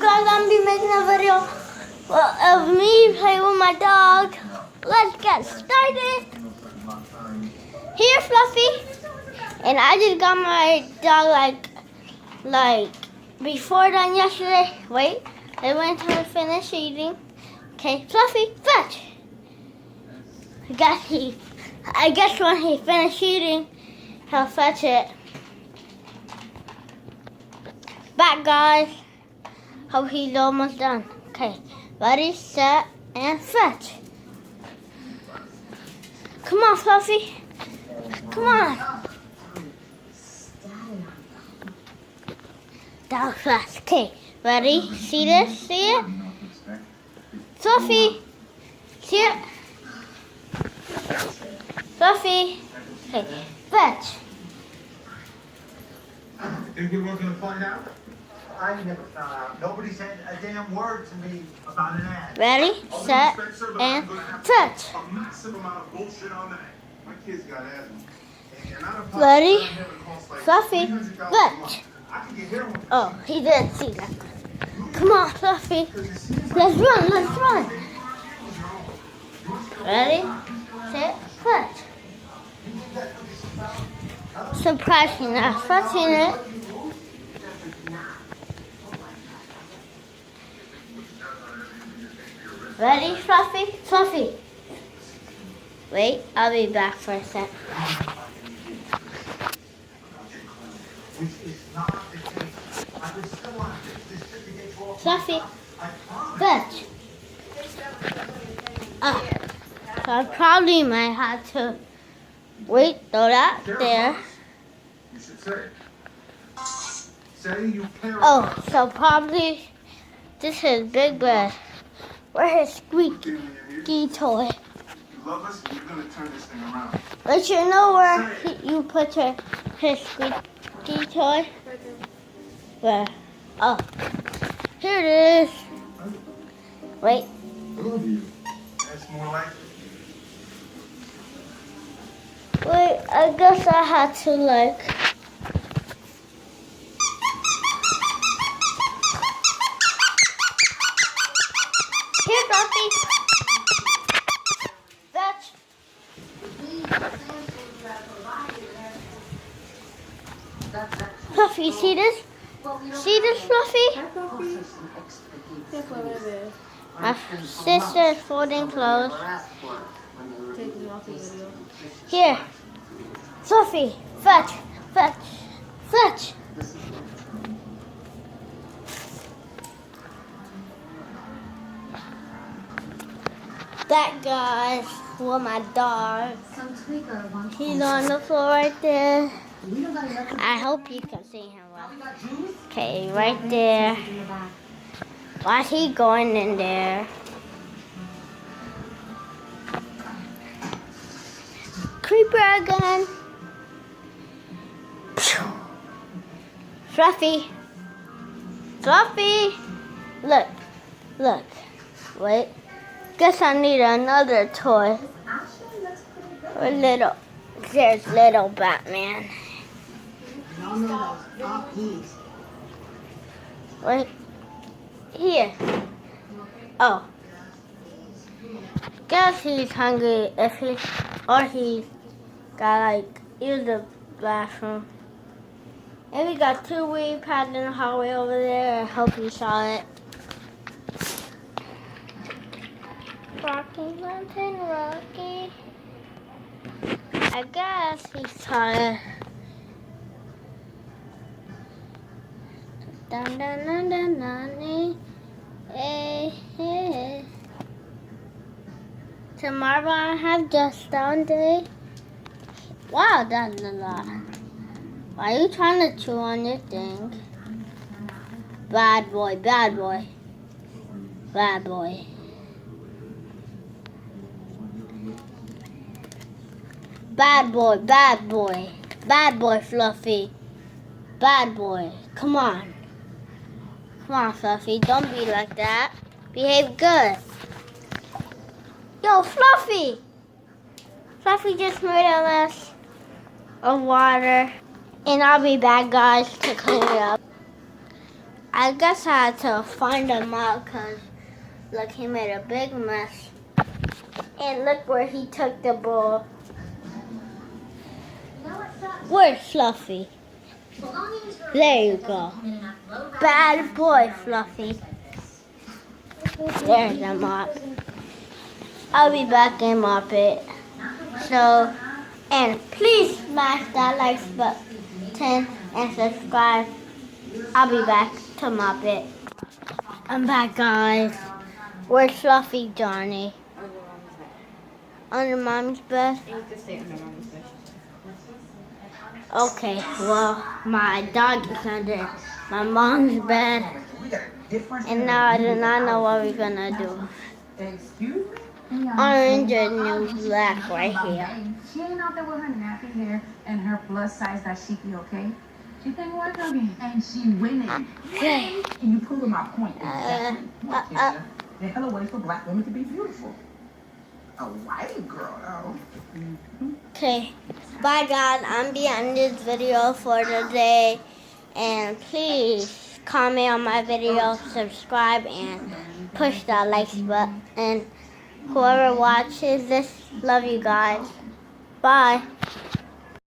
guys, I'm be making a video of me playing with my dog. Let's get started. Here, Fluffy. And I just got my dog like before done yesterday. Wait, I went until I finished eating. Okay, Fluffy, fetch. I guess when he finished eating, he'll fetch it. Back, guys. Hope he's almost done. Okay, ready, set, and fetch. Come on, Fluffy. Come on. That was fast. Okay, ready? See this? See it? Fluffy. See it? Fluffy. Okay, fetch. Think we weren't going to find out? I never found out. Nobody said a damn word to me about an ad. Ready, set, and fetch. A massive amount of bullshit on that. My kids got asthma. Ready, Fluffy, fetch. Oh, he didn't see that. Come on, Fluffy. Let's run, let's run. Ready, set, fetch. Surprising, not fetching it. Ready, Fluffy? Fluffy. Wait, I'll be back for a sec. Fluffy, fetch. So I probably might have to wait, throw that there. You should say. Say you care. Oh, so probably this is Big Bird. Where's his squeaky toy? You love us, and you're going to turn this thing around. Let you know where you put his squeaky toy. Where? Oh, here it is. Wait. Love you. That's more like it. Wait, I guess I had to Here, Fluffy. Fetch. Fluffy, see this? See this, Fluffy? My sister is folding clothes. Here. Fluffy, fetch, fetch, fetch. That guy's with my dog. He's on the floor right there. I hope you can see him well. Okay, right there. Why is he going in there? Creeper again. Fluffy. Fluffy. Look. Look. Wait. Guess I need another toy. There's little Batman. Wait. Here. Oh. Guess he's hungry or he's got use the bathroom. And we got 2 wee pads in the hallway over there. I hope you saw it. Rocky Mountain, Rocky. I guess he's tired. Dun dun dun dun dun. Hey, hey. Tomorrow I have just down day. Wow, that's a lot. Why are you trying to chew on your thing? Bad boy, bad boy. Bad boy. Bad boy, bad boy. Bad boy, Fluffy. Bad boy. Come on. Come on, Fluffy. Don't be like that. Behave good. Yo, Fluffy! Fluffy just made a mess of water. And I'll be back, guys, to clean it up. I guess I had to find him out because, look, he made a big mess. And look where he took the ball. Where's Fluffy? There you go. Bad boy, Fluffy. There's a mop. I'll be back and mop it. So, and please smash that like button and subscribe. I'll be back to mop it. I'm back, guys. Where's Fluffy Johnny? Under Mommy's bed? Okay, well, my dog is under my mom's bed. And now I do not know what we're gonna do. Orange and new black right here. She ain't out there with her nappy hair and her plus size dashiki, okay? She think what again? And she winning. Okay. And you proving my point exactly. The hell away for black women to be beautiful. A white girl, though. Okay, bye guys, I'm being this video for today, and please comment on my video, subscribe, and push that like button. And whoever watches this, love you guys. Bye.